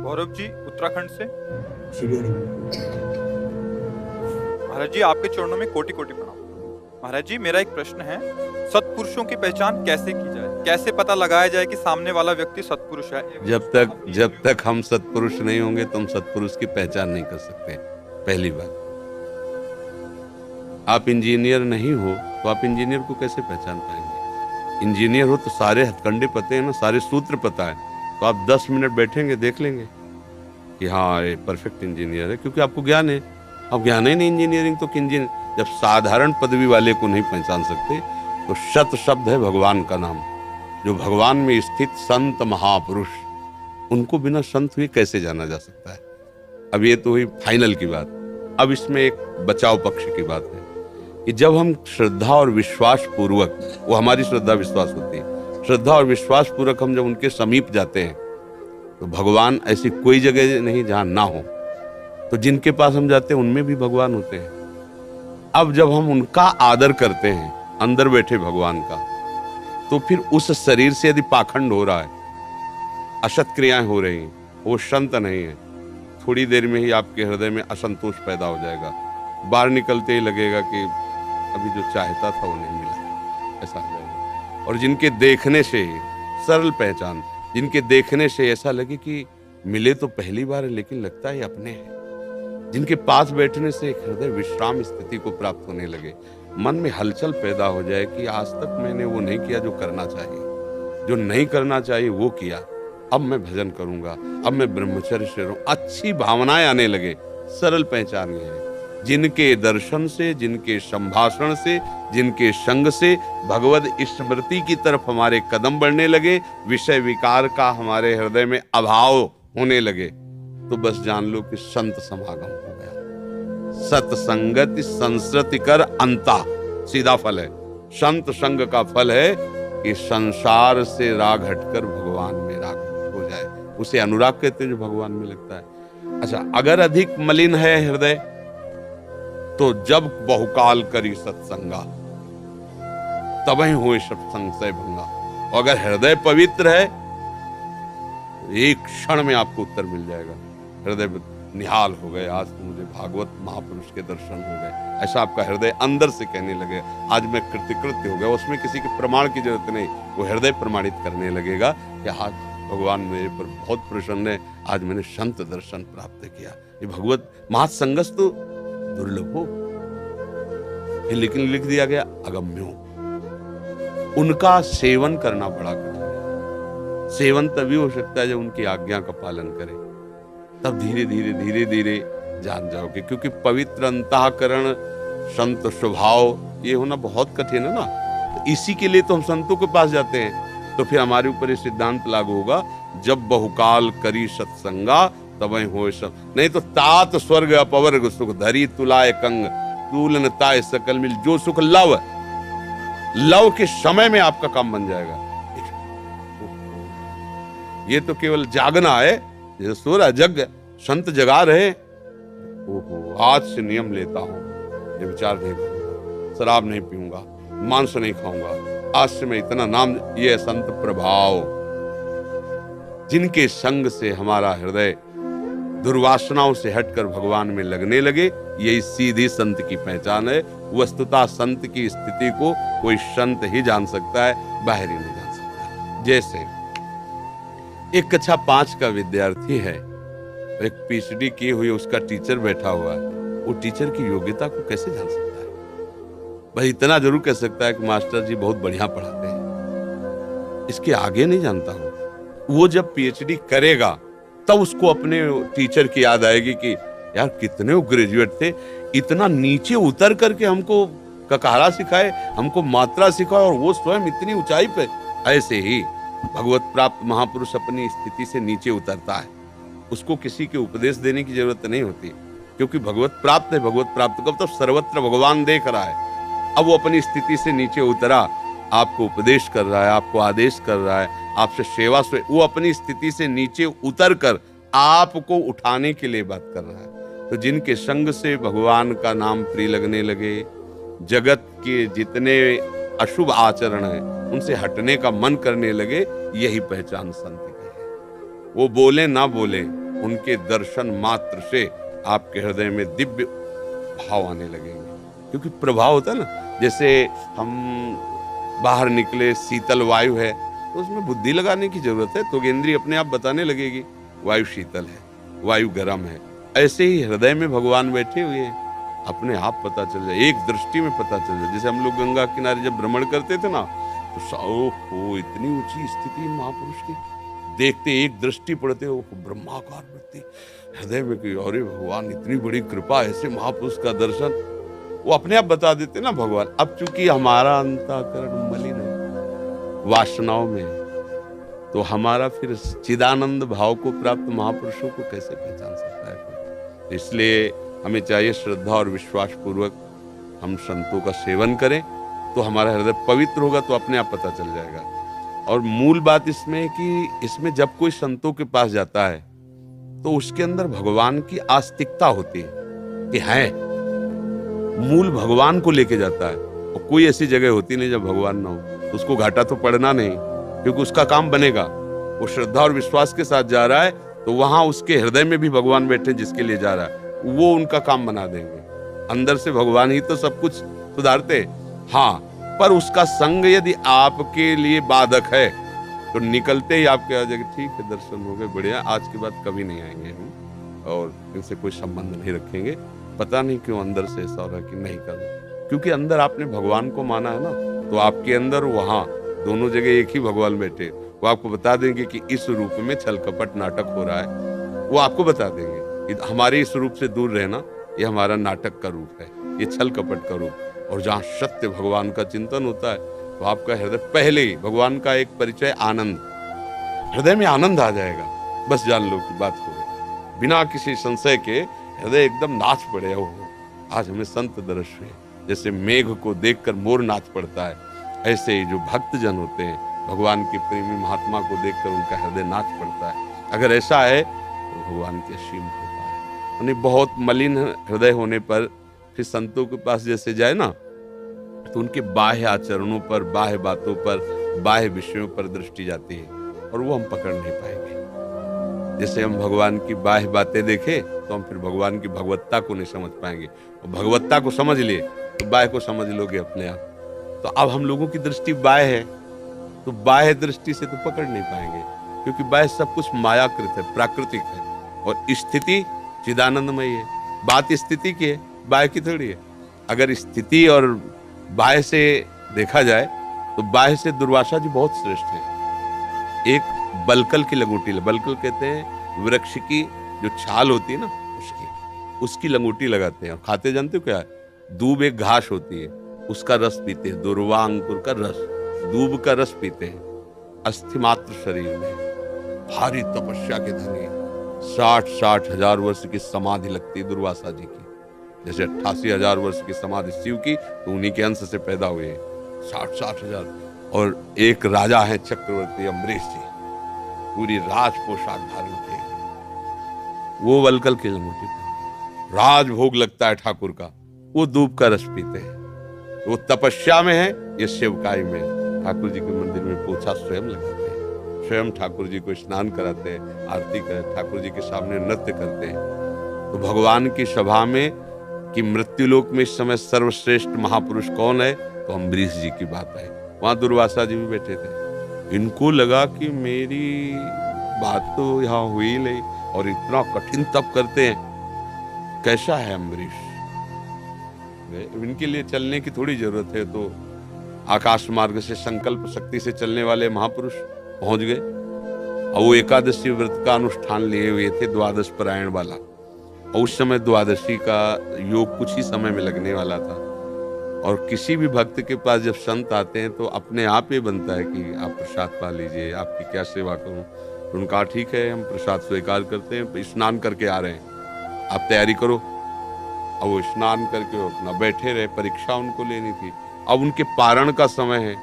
गौरव जी उत्तराखंड से। श्री हरि। महाराज जी आपके चरणों में कोटि कोटि प्रणाम। महाराज जी मेरा एक प्रश्न है, सत्पुरुषों की पहचान कैसे की जाए, कैसे पता लगाया जाए कि सामने वाला व्यक्ति सत्पुरुष है? जब तक हम सत्पुरुष नहीं होंगे तो हम सत्पुरुष की पहचान नहीं कर सकते। पहली बात, आप इंजीनियर नहीं हो तो आप इंजीनियर को कैसे पहचान पाएंगे? इंजीनियर हो तो सारे हथकंडे पते हैं ना, सारे सूत्र पता है, तो आप 10 मिनट बैठेंगे देख लेंगे कि हाँ ये परफेक्ट इंजीनियर है, क्योंकि आपको ज्ञान है। अब ज्ञान ही नहीं इंजीनियरिंग तो इंजीनियर, जब साधारण पदवी वाले को नहीं पहचान सकते तो शत शब्द है भगवान का नाम, जो भगवान में स्थित संत महापुरुष, उनको बिना संत हुए कैसे जाना जा सकता है? अब ये तो हुई फाइनल की बात। अब इसमें एक बचाव पक्ष की बात है कि जब हम श्रद्धा और विश्वास पूर्वक, वो हमारी श्रद्धा विश्वास होती है, श्रद्धा और विश्वास पूर्वक हम जब उनके समीप जाते हैं तो भगवान ऐसी कोई जगह नहीं जहां ना हो, तो जिनके पास हम जाते हैं उनमें भी भगवान होते हैं। अब जब हम उनका आदर करते हैं, अंदर बैठे भगवान का, तो फिर उस शरीर से यदि पाखंड हो रहा है, असत क्रियाएं हो रही हैं, वो संत नहीं है, थोड़ी देर में ही आपके हृदय में असंतोष पैदा हो जाएगा। बाहर निकलते ही लगेगा कि अभी जो चाहता था वो नहीं मिला, ऐसा हो जाएगा। और जिनके देखने से ही, सरल पहचान, जिनके देखने से ऐसा लगे कि मिले तो पहली बार है लेकिन लगता है अपने हैं, जिनके पास बैठने से एक हृदय विश्राम स्थिति को प्राप्त होने लगे, मन में हलचल पैदा हो जाए कि आज तक मैंने वो नहीं किया जो करना चाहिए, जो नहीं करना चाहिए वो किया, अब मैं भजन करूंगा, अब मैं ब्रह्मचर्य से रहूं, अच्छी भावनाएं आने लगे। सरल पहचान ये है, जिनके दर्शन से, जिनके संभाषण से, जिनके संग से भगवद स्मृति की तरफ हमारे कदम बढ़ने लगे, विषय विकार का हमारे हृदय में अभाव होने लगे, तो बस जान लो कि संत समागम हो गया। सत्संगति संस्कृति कर अंता, सीधा फल है। संत संग का फल है कि संसार से राग हटकर भगवान में राग हो जाए, उसे अनुराग कहते हैं जो भगवान में लगता है। अच्छा, अगर अधिक मलिन है हृदय तो जब बहुकाल करी सत्संगा तब ही हो सब संशय भंगा। और अगर हृदय पवित्र है एक क्षण में आपको उत्तर मिल जाएगा। हृदय निहाल हो गए, आज तो मुझे भागवत महापुरुष के दर्शन हो गए, ऐसा आपका हृदय अंदर से कहने लगे, आज मैं कृतकृत्य हो गया। उसमें किसी के प्रमाण की जरूरत नहीं, वो हृदय प्रमाणित करने लगेगा कि आज भगवान मेरे पर बहुत प्रसन्न है, आज मैंने संत दर्शन प्राप्त किया। ये भगवत महासंगस तो दुर्लभ हो, लेकिन लिख दिया गया अगम्यो। उनका सेवन करना बड़ा कठिन है। सेवन तभी हो सकता है जब उनकी आज्ञा का पालन करें, तब धीरे धीरे धीरे धीरे जान जाओगे। क्योंकि पवित्र अंतःकरण, संत स्वभाव, ये होना बहुत कठिन है ना। तो इसी के लिए तो हम संतों के पास जाते हैं। तो फिर हमारे ऊपर ये सिद्धांत लागू होगा, जब बहुकाल करी सत्संगा तब हो सब, नहीं तो तात स्वर्ग अपवर्ग सुख धरी तुलाय कंग तूलन ताय सकल मिल, जो सुख लव लव के समय में आपका काम बन जाएगा। ये तो केवल जागना है, जैसे सूर्य जग, संत जगा रहे। ओहो, आज से नियम लेता हूं, ये विचार नहीं करूंगा, शराब नहीं पीऊंगा, मांस नहीं खाऊंगा, आज से मैं इतना नाम, ये संत प्रभाव। जिनके संग से हमारा हृदय दुर्वासनाओं से हटकर भगवान में लगने लगे, यही सीधी संत की पहचान है। वस्तुतः संत की स्थिति को कोई संत ही जान सकता है, बाहर ही नहीं जान सकता। जैसे एक कक्षा 5 का विद्यार्थी है, एक पीएचडी की हुई उसका टीचर बैठा हुआ है, वो टीचर की योग्यता को कैसे जान सकता है? भाई इतना जरूर कह सकता है कि मास्टर जी बहुत बढ़िया पढ़ाते हैं, इसके आगे नहीं जानता हूं। वो जब पीएचडी करेगा तब उसको अपने टीचर की याद आएगी कि यार कितने वो ग्रेजुएट थे, इतना नीचे उतर करके हमको ककारा सिखाए, हमको मात्रा सिखाए, और वो स्वयं इतनी ऊंचाई पे। ऐसे ही भगवत प्राप्त महापुरुष अपनी स्थिति से नीचे उतरता है, उसको किसी के उपदेश देने की जरूरत नहीं होती, क्योंकि भगवत प्राप्त है। भगवत प्राप्त कब? तो सर्वत्र भगवान देख रहा है। अब वो अपनी स्थिति से नीचे उतरा, आपको उपदेश कर रहा है, आपको आदेश कर रहा है, आपसे सेवा से, वो अपनी स्थिति से नीचे उतर कर आपको उठाने के लिए बात कर रहा है। तो जिनके संग से भगवान का नाम प्रिय लगने लगे, जगत के जितने अशुभ आचरण है उनसे हटने का मन करने लगे, यही पहचान संत की है। वो बोले ना बोले, उनके दर्शन मात्र से आपके हृदय में दिव्य भाव आने लगेंगे। क्योंकि प्रभाव होता है ना, जैसे हम बाहर निकले, शीतल वायु है तो उसमें बुद्धि लगाने की जरूरत है, तो ज्ञानेंद्रिय अपने आप बताने लगेगी वायु शीतल है, वायु गर्म है। ऐसे ही हृदय में भगवान बैठे हुए हैं, अपने आप पता चल जाए, एक दृष्टि में पता चल जाए। जैसे हम लोग गंगा किनारे जब भ्रमण करते थे ना, तो ओहो इतनी ऊंची स्थिति महापुरुष की, देखते एक दृष्टि पड़ते हो ब्रह्माकार वृत्ति हृदय में की, अरे भगवान इतनी बड़ी कृपा, ऐसे महापुरुष का दर्शन, वो अपने आप बता देते ना भगवान। अब चूंकि हमारा अंतःकरण मलिन है, वासनाओं में, तो हमारा फिर चिदानंद भाव को प्राप्त महापुरुषों को कैसे पहचान सकता है। इसलिए हमें चाहिए श्रद्धा और विश्वास पूर्वक हम संतों का सेवन करें, तो हमारा हृदय पवित्र होगा, तो अपने आप पता चल जाएगा। और मूल बात इसमें है कि इसमें जब कोई संतों के पास जाता है तो उसके अंदर भगवान की आस्तिकता होती है कि है, मूल भगवान को लेके जाता है। और कोई ऐसी जगह होती नहीं जब भगवान ना हो, तो उसको घाटा तो पड़ना नहीं, क्योंकि उसका काम बनेगा। वो श्रद्धा और विश्वास के साथ जा रहा है, तो वहां उसके हृदय में भी भगवान बैठे जिसके लिए जा रहा है, वो उनका काम बना देंगे। अंदर से भगवान ही तो सब कुछ सुधारते। हाँ, पर उसका संग यदि आपके लिए बाधक है तो निकलते ही आपके आ जाएगा, ठीक है दर्शन हो गए, बढ़िया, आज के बाद कभी नहीं आएंगे हम और इनसे कोई संबंध नहीं रखेंगे। पता नहीं क्यों अंदर से ऐसा हो रहा कि नहीं करना, क्योंकि अंदर आपने भगवान को माना है ना, तो आपके अंदर वहां दोनों जगह एक ही भगवान बैठे, वो आपको बता देंगे कि इस रूप में छल कपट नाटक हो रहा है। वो आपको बता देंगे कि हमारे इस रूप से दूर रहना, ये हमारा नाटक का रूप है, ये छल कपट का रूप। और जहाँ सत्य भगवान का चिंतन होता है, तो आपका हृदय पहले ही, भगवान का एक परिचय आनंद, हृदय में आनंद आ जाएगा, बस जान लो कि बात हो गई। बिना किसी संशय के हृदय एकदम नाच पड़े। हो आज हमें संत दर्श हुए, जैसे मेघ को देखकर मोर नाच पड़ता है, ऐसे ही जो भक्त जन होते हैं, भगवान के प्रेमी महात्मा को देखकर उनका हृदय नाच पड़ता है। अगर ऐसा है तो भगवान की असीम कृपा है। यानी बहुत मलिन हृदय होने पर फिर संतों के पास जैसे जाए ना, तो उनके बाह्य आचरणों पर, बाह्य बातों पर, बाह्य विषयों पर दृष्टि जाती है और वो हम पकड़ नहीं पाएंगे। जैसे हम भगवान की बाह्य बातें देखें तो हम फिर भगवान की भगवत्ता को नहीं समझ पाएंगे, और भगवत्ता को समझ लिए तो बाह्य को समझ लोगे अपने आप। तो अब हम लोगों की दृष्टि बाह्य है, तो बाह्य दृष्टि से तो पकड़ नहीं पाएंगे, क्योंकि बाह्य सब कुछ मायाकृत है, प्राकृतिक है, और स्थिति चिदानंदमय है। बात स्थिति की है, बाह्य की थोड़ी है। अगर स्थिति और बाह्य से देखा जाए तो बाह्य से दुर्वासा जी बहुत श्रेष्ठ है। एक बलकल की लंगोटी, बलकल कहते हैं वृक्ष की जो छाल होती है ना, उसकी लंगोटी लगाते हैं और खाते। जानते हो क्या है? दूब एक घास होती है, उसका रस पीते हैं, दुर्वा अंकुर का रस, दूब का रस पीते हैं। अस्थि मात्र शरीर में भारी तपस्या के धनी 60-60 हजार वर्ष की समाधि लगती है दुर्वासा जी की। जैसे 88 हजार वर्ष की समाधि शिव की, तो उन्हीं के अंश से पैदा हुए हैं 60-60 हजार। और एक राजा है चक्रवर्ती अम्बरीश जी, पूरी राज पोशाक धारण किए, वो वलकल के लंगोटी पे राजभोग लगता है ठाकुर का, वो दूब का रस पीते हैं। वो तपस्या में है, ये सेवकाई में है। ठाकुर जी के मंदिर में पोछा स्वयं लगाते हैं, स्वयं ठाकुर जी को स्नान कराते हैं, आरती करते, ठाकुर जी के सामने नृत्य करते हैं। तो भगवान की सभा में कि मृत्युलोक में इस समय सर्वश्रेष्ठ महापुरुष कौन है, तो अम्बरीश जी की बात है। वहां दुर्वासा जी भी बैठे थे। इनको लगा कि मेरी बात तो यहाँ हुई नहीं, और इतना कठिन तप करते हैं, कैसा है अम्बरीश। इनके लिए चलने की थोड़ी जरूरत है, तो आकाश मार्ग से संकल्प शक्ति से चलने वाले महापुरुष पहुंच गए। और वो एकादशी व्रत का अनुष्ठान लिए हुए थे, द्वादश परायण वाला। और उस समय द्वादशी का योग कुछ ही समय में लगने वाला था। और किसी भी भक्त के पास जब संत आते हैं तो अपने आप ही बनता है कि आप प्रसाद पा लीजिए, आपकी क्या सेवा करूं। तो उनका ठीक है, हम प्रसाद स्वीकार करते हैं, स्नान करके आ रहे हैं, आप तैयारी करो। अब वो स्नान करके अपना बैठे रहे, परीक्षा उनको लेनी थी। अब उनके पारण का समय है,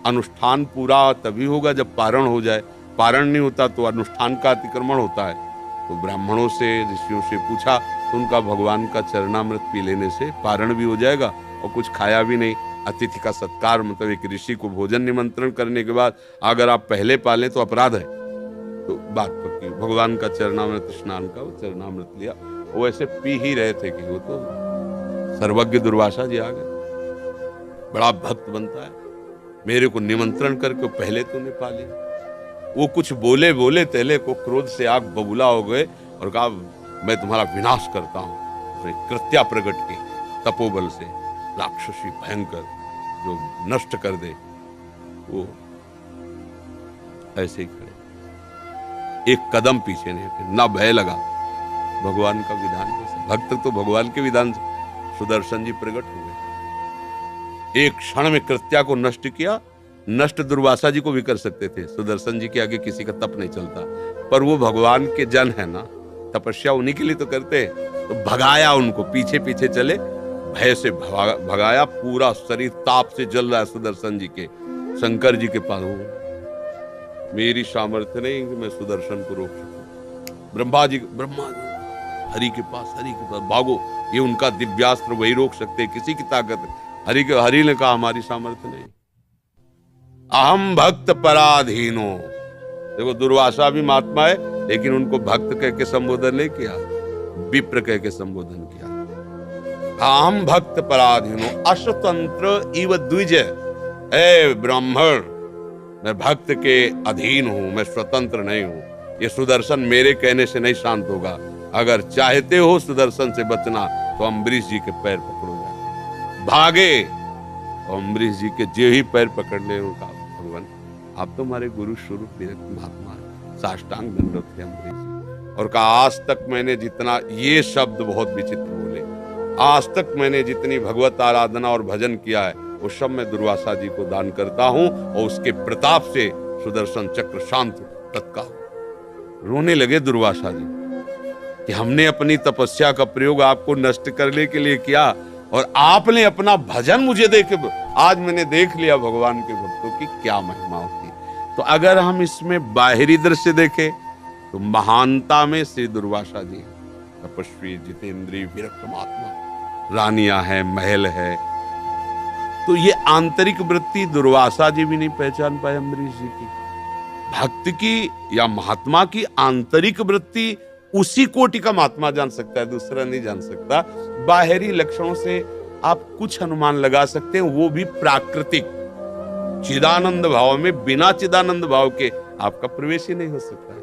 अनुष्ठान पूरा तभी होगा जब पारण हो जाए। पारण नहीं होता तो अनुष्ठान का अतिक्रमण होता है। तो ब्राह्मणों से, ऋषियों से पूछा, तो उनका भगवान का चरणामृत पी लेने से पारण भी हो जाएगा और कुछ खाया भी नहीं। अतिथि का सत्कार, मतलब एक ऋषि को भोजन निमंत्रण करने के बाद अगर आप पहले पालें तो अपराध है। तो बात पक्की। कि भगवान का चरणामृत स्नान का, वो चरणामृत लिया, वो ऐसे पी ही रहे थे कि वो तो सर्वज्ञ दुर्वासा जी आ गए। बड़ा भक्त बनता है, मेरे को निमंत्रण करके पहले तूने पा लिया। वो कुछ बोले बोले तेले को क्रोध से आग बबूला हो गए और कहा मैं तुम्हारा विनाश करता हूं। कृत्या प्रकट की तपोबल से, राक्षसी भयंकर जो नष्ट कर दे, वो ऐसे ही खड़े, एक कदम पीछे नहीं हटे, ना भय लगा। भगवान का विधान जैसे, भक्त तो भगवान के विधान से सुदर्शन जी प्रकट हुए, एक क्षण में कृत्या को नष्ट किया। नष्ट दुर्वासा जी को भी कर सकते थे, सुदर्शन जी के आगे किसी का तप नहीं चलता, पर वो भगवान के जन है ना, तपस्या उन्हीं के लिए तो करते, तो भगाया उनको, पीछे पीछे चले, भय से भगाया। पूरा शरीर ताप से जल रहा है सुदर्शन जी के, शंकर जी के पास। मेरी सामर्थ्य नहीं कि मैं सुदर्शन को रोक सकूं। ब्रह्मा जी हरि के पास भागो, ये उनका दिव्यास्त्र, वही रोक सकते, किसी की ताकत। हरि ने कहा हमारी सामर्थ्य नहीं। अहम भक्त पराधीनो, देखो दुर्वासा भी महात्मा है, लेकिन उनको भक्त कह के संबोधन नहीं किया, विप्र कह के संबोधन किया। अहम भक्त पराधीनो अशतंत्र इव द्विज, हे ब्राह्मण, मैं भक्त के अधीन हूं, मैं स्वतंत्र नहीं हूं। ये सुदर्शन मेरे कहने से नहीं शांत होगा। अगर चाहते हो सुदर्शन से बचना तो अम्बरीश जी के पैर पकड़ो जाके। भागे, और अम्बरीश जी के जे ही पैर पकड़ने उनका, भगवान आप तो हमारे गुरु स्वरूप महात्मा है, साष्टांग दंडवत थे अम्बरीश जी। और कहा आज तक मैंने जितना, ये शब्द बहुत विचित्र बोले, आज तक मैंने जितनी भगवत आराधना और भजन किया है वो सब मैं दुर्वासा जी को दान करता हूं, और उसके प्रताप से सुदर्शन चक्र शांत तत्काल। रोने लगे दुर्वासा जी कि हमने अपनी तपस्या का प्रयोग आपको नष्ट करने के लिए किया, और आपने अपना भजन मुझे देखे, आज मैंने देख लिया भगवान के भक्तों की क्या महिमा होती। तो अगर हम इसमें बाहरी दृश्य देखें तो महानता में श्री दुर्वासा जी तपस्वी, जितेंद्रीय, विरक्त महात्मा, रानियां है, महल है। तो ये आंतरिक वृत्ति दुर्वासा जी भी नहीं पहचान पाए अम्बरीश जी की। भक्त की या महात्मा की आंतरिक वृत्ति उसी कोटि का महात्मा जान सकता है, दूसरा नहीं जान सकता। बाहरी लक्षणों से आप कुछ अनुमान लगा सकते हैं, वो भी प्राकृतिक। चिदानंद भाव में बिना चिदानंद भाव के आपका प्रवेश ही नहीं हो सकता है।